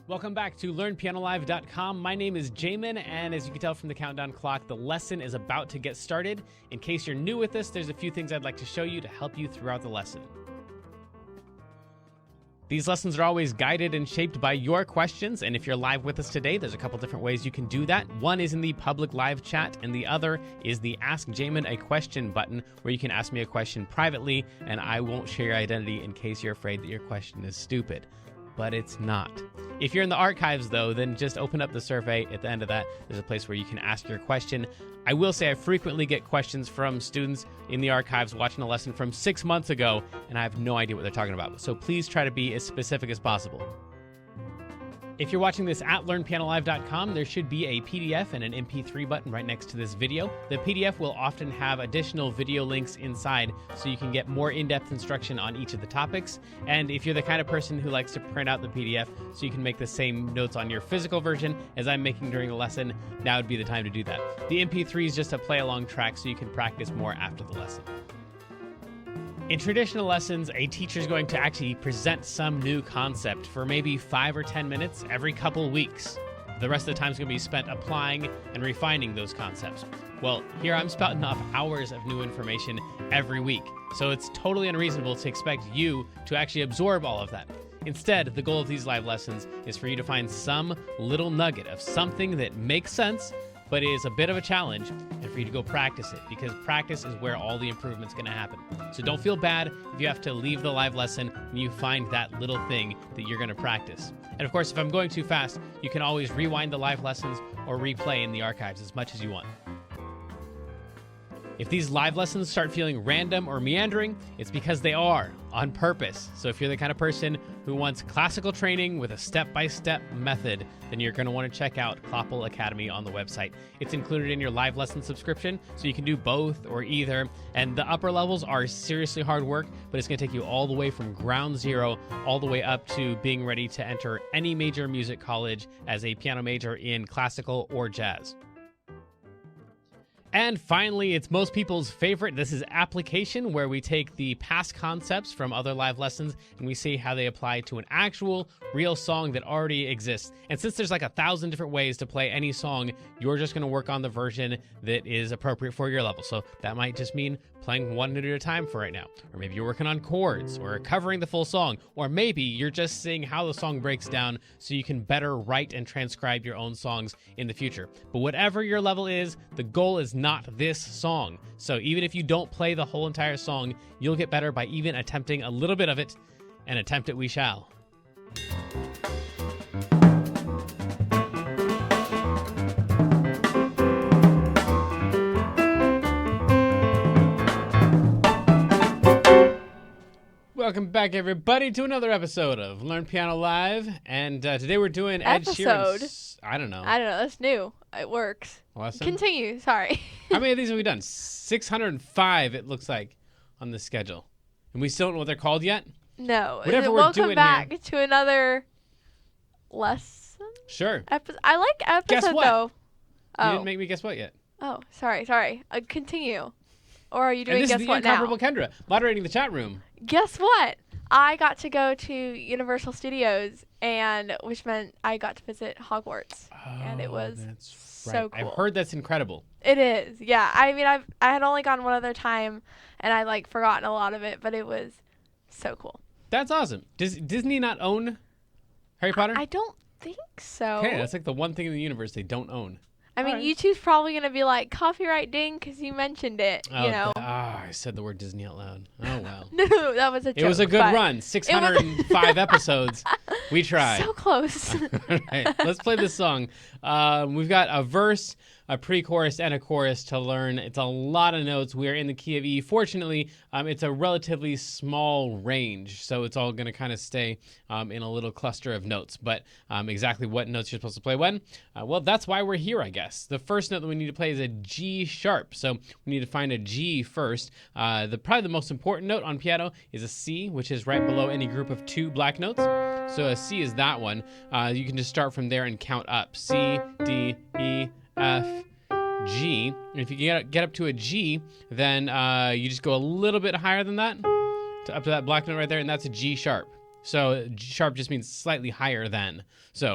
Welcome back to LearnPianoLive.com. My name is Jamin, and as you can tell from the countdown clock, the lesson is about to get started. In case you're new with us, there's a few things I'd like to show you to help you throughout the lesson. These lessons are always guided and shaped by your questions, and if you're live with us today, there's a couple different ways you can do that. One is in the public live chat, and the other is the Ask Jamin a Question button, where you can ask me a question privately, and I won't share your identity in case you're afraid that your question is stupid. But it's not. If you're in the archives, though, then just open up the survey. At the end of that, there's a place where you can ask your question. I will say I frequently get questions from students in the archives watching a lesson from 6 months ago, and I have no idea what they're talking about. So please try to be as specific as possible. If you're watching this at LearnPianoLive.com, there should be a PDF and an MP3 button right next to this video. The PDF will often have additional video links inside so you can get more in-depth instruction on each of the topics. And if you're the kind of person who likes to print out the PDF so you can make the same notes on your physical version as I'm making during the lesson, now would be the time to do that. The MP3 is just a play-along track so you can practice more after the lesson. In traditional lessons, a teacher is going to actually present some new concept for maybe 5 or 10 minutes every couple weeks. The rest of the time is going to be spent applying and refining those concepts. Well, here I'm spouting off hours of new information every week, so it's totally unreasonable to expect you to actually absorb all of that. Instead, the goal of these live lessons is for you to find some little nugget of something that makes sense, but is a bit of a challenge, and for you to go practice it, because practice is where all the improvement's going to happen. So don't feel bad if you have to leave the live lesson and you find that little thing that you're going to practice. And of course, if I'm going too fast, you can always rewind the live lessons or replay in the archives as much as you want. If these live lessons start feeling random or meandering, it's because they are, on purpose. So if you're the kind of person who wants classical training with a step-by-step method, then you're going to want to check out Kloppel Academy on the website. It's included in your live lesson subscription, so you can do both or either. And the upper levels are seriously hard work, but it's going to take you all the way from ground zero, all the way up to being ready to enter any major music college as a piano major in classical or jazz. And finally, it's most people's favorite. This is application, where we take the past concepts from other live lessons and we see how they apply to an actual, real song that already exists. And since there's like 1,000 different ways to play any song, you're just going to work on the version that is appropriate for your level. So that might just mean playing one note at a time for right now. Or maybe you're working on chords or covering the full song. Or maybe you're just seeing how the song breaks down so you can better write and transcribe your own songs in the future. But whatever your level is, the goal is not this song. So even if you don't play the whole entire song, you'll get better by even attempting a little bit of it, and attempt it we shall. Welcome back, everybody, to another episode of Learn Piano Live, and today we're doing Ed Sheeran's... I don't know. That's new. It works. Lesson? Continue. Sorry. How many of these have we done? 605, it looks like, on the schedule. And we still don't know what they're called yet? No. Whatever we're Welcome doing back here. to another lesson. Sure. I like episode, Guess what? though. You didn't make me guess what yet. Oh, sorry. Continue. Or are you doing and this guess is the what now? incomparable Kendra, moderating the chat room. Guess what? I got to go to Universal Studios, which meant I got to visit Hogwarts. And it was so cool. I've heard that's incredible. It is, yeah. I mean, I had only gone one other time, and I forgotten a lot of it, but it was so cool. That's awesome. Does Disney not own Harry Potter? I don't think so. Okay, that's like the one thing in the universe they don't own. I mean, YouTube's probably going to be like, copyright ding, because you mentioned it, you know. I said the word Disney out loud. Oh, well. No, that was a joke. It was a good run. 605 episodes. We tried. So close. All right, let's play this song. We've got a verse, a pre-chorus, and a chorus to learn. It's a lot of notes. We are in the key of E. Fortunately, it's a relatively small range, so it's all going to kind of stay in a little cluster of notes. But exactly what notes you're supposed to play when, well, that's why we're here, I guess. The first note that we need to play is a G sharp, so we need to find a G first. Probably the most important note on piano is a C, which is right below any group of 2 black notes. So a C is that one. You can just start from there and count up. C, D, E, F, G. And if you get up to a G, then you just go a little bit higher than that, up to that black note right there, and that's a G sharp. So G sharp just means slightly higher than. So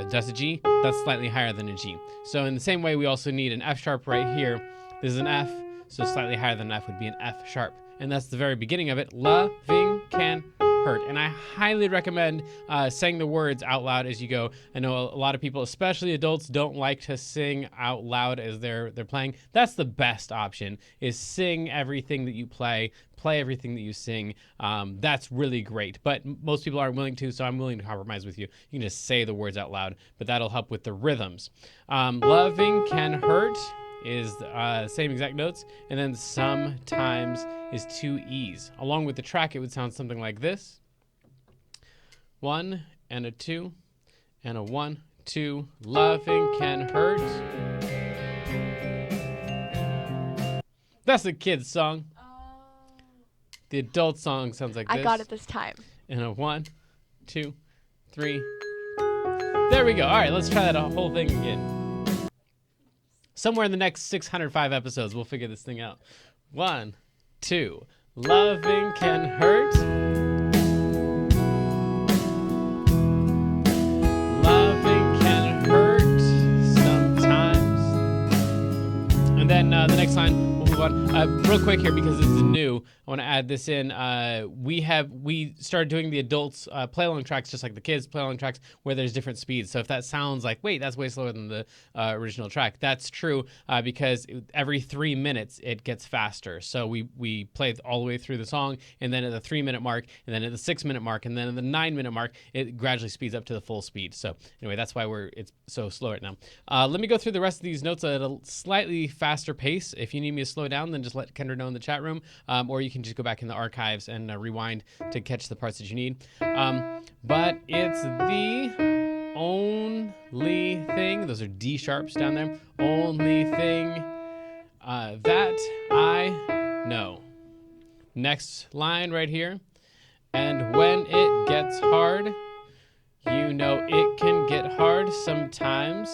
that's a G, that's slightly higher than a G. So in the same way, we also need an F sharp right here. This is an F, so slightly higher than F would be an F sharp. And that's the very beginning of it. Loving can hurt. And I highly recommend saying the words out loud as you go. I know a lot of people, especially adults, don't like to sing out loud as they're playing. That's the best option, is sing everything that you play everything that you sing. That's really great. But most people aren't willing to, so I'm willing to compromise with you. You can just say the words out loud, but that'll help with the rhythms. Loving can hurt is same exact notes, and then sometimes is 2 E's. Along with the track, it would sound something like this. 1 and a 2 and a 1, 2. Loving can hurt. That's a kid's song. The adult song sounds like this. I got it this time. And a 1, 2, 3. There we go. All right, let's try that whole thing again. Somewhere in the next 605 episodes, we'll figure this thing out. 1, 2. Loving can hurt. Loving can hurt sometimes. And then the next line, we'll move on. Real quick here, because this is new, I want to add this in. We started doing the adults play-along tracks just like the kids play-along tracks where there's different speeds. So if that sounds like, wait, that's way slower than the original track, that's true because every 3 minutes it gets faster. So we play all the way through the song, and then at the 3-minute mark, and then at the 6-minute mark, and then at the 9-minute mark, it gradually speeds up to the full speed. So anyway, that's why it's so slow right now. Let me go through the rest of these notes at a slightly faster pace. If you need me to slow down, then just let Kendra know in the chat room, or you can just go back in the archives and rewind to catch the parts that you need. But it's the only thing, those are D sharps down there, only thing that I know. Next line right here. And when it gets hard, you know it can get hard sometimes.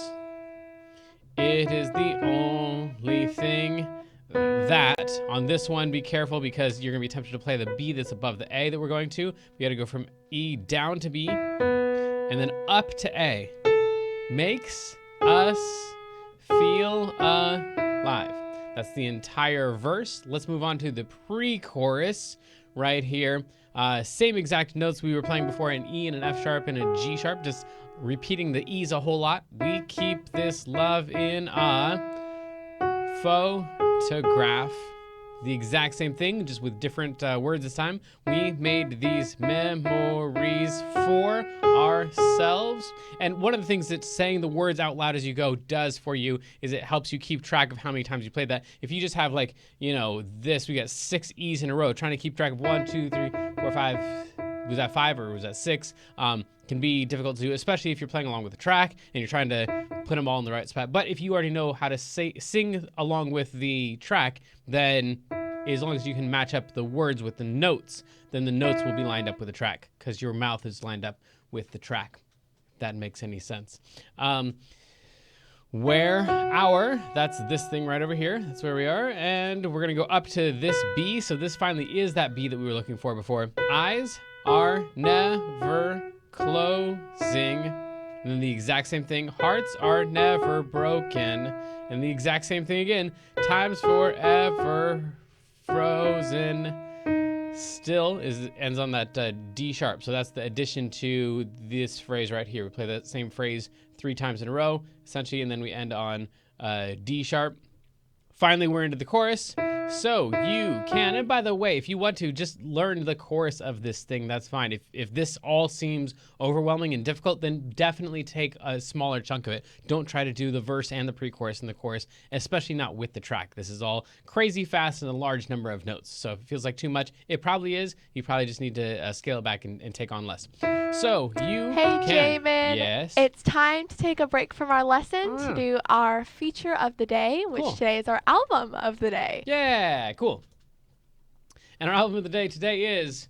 It is the only thing that, on this one, be careful because you're going to be tempted to play the B that's above the A that we're going to. We got to go from E down to B and then up to A. Makes us feel alive. That's the entire verse. Let's move on to the pre-chorus right here. Same exact notes we were playing before, an E and an F sharp and a G sharp, just repeating the E's a whole lot. We keep this love in a photograph. The exact same thing, just with different words this time. We made these memories for ourselves. And one of the things that saying the words out loud as you go does for you is it helps you keep track of how many times you played that. If you just have like, this, we got 6 E's in a row, trying to keep track of 1, 2, 3, 4, 5. Was that 5 or was that 6? Can be difficult to do, especially if you're playing along with the track and you're trying to put them all in the right spot. But if you already know how to sing along with the track, then as long as you can match up the words with the notes, then the notes will be lined up with the track because your mouth is lined up with the track. If that makes any sense. Where our, that's this thing right over here. That's where we are. And we're going to go up to this B. So this finally is that B that we were looking for before. Eyes are never closing. And then the exact same thing. Hearts are never broken. And the exact same thing again. Time's forever frozen. Still ends on that D sharp. So that's the addition to this phrase right here. We play that same phrase 3 times in a row, essentially, and then we end on D sharp. Finally, we're into the chorus. So you can, and by the way, if you want to just learn the chorus of this thing, that's fine. If this all seems overwhelming and difficult, then definitely take a smaller chunk of it. Don't try to do the verse and the pre-chorus and the chorus, especially not with the track. This is all crazy fast and a large number of notes. So if it feels like too much, it probably is. You probably just need to scale it back and take on less. So you Hey, Jamin. Yes? It's time to take a break from our lesson to do our feature of the day, which today is our album of the day. Yeah, cool. And our album of the day today is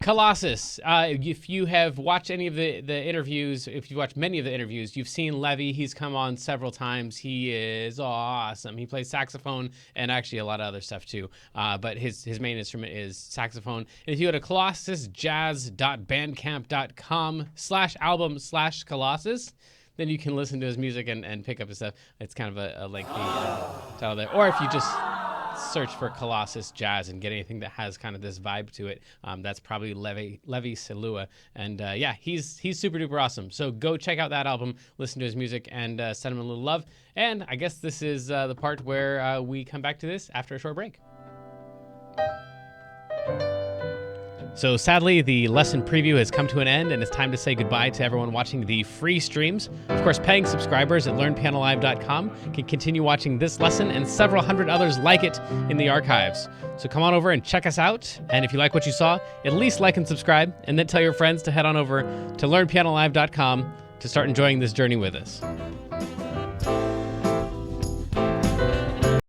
Colossus. If you have watched any of the interviews, if you've watched many of the interviews, you've seen Levy. He's come on several times. He is awesome. He plays saxophone and actually a lot of other stuff too. But his main instrument is saxophone. And if you go to colossusjazz.bandcamp.com/album/Colossus, then you can listen to his music and pick up his stuff. It's kind of a lengthy title there. Or if you just search for Colossus Jazz and get anything that has kind of this vibe to it, that's probably Levi Silua. And he's super duper awesome. So go check out that album, listen to his music, and send him a little love. And I guess this is the part where we come back to this after a short break. So sadly, the lesson preview has come to an end, and it's time to say goodbye to everyone watching the free streams. Of course, paying subscribers at learnpianolive.com can continue watching this lesson and several hundred others like it in the archives. So come on over and check us out. And if you like what you saw, at least like and subscribe, and then tell your friends to head on over to learnpianolive.com to start enjoying this journey with us.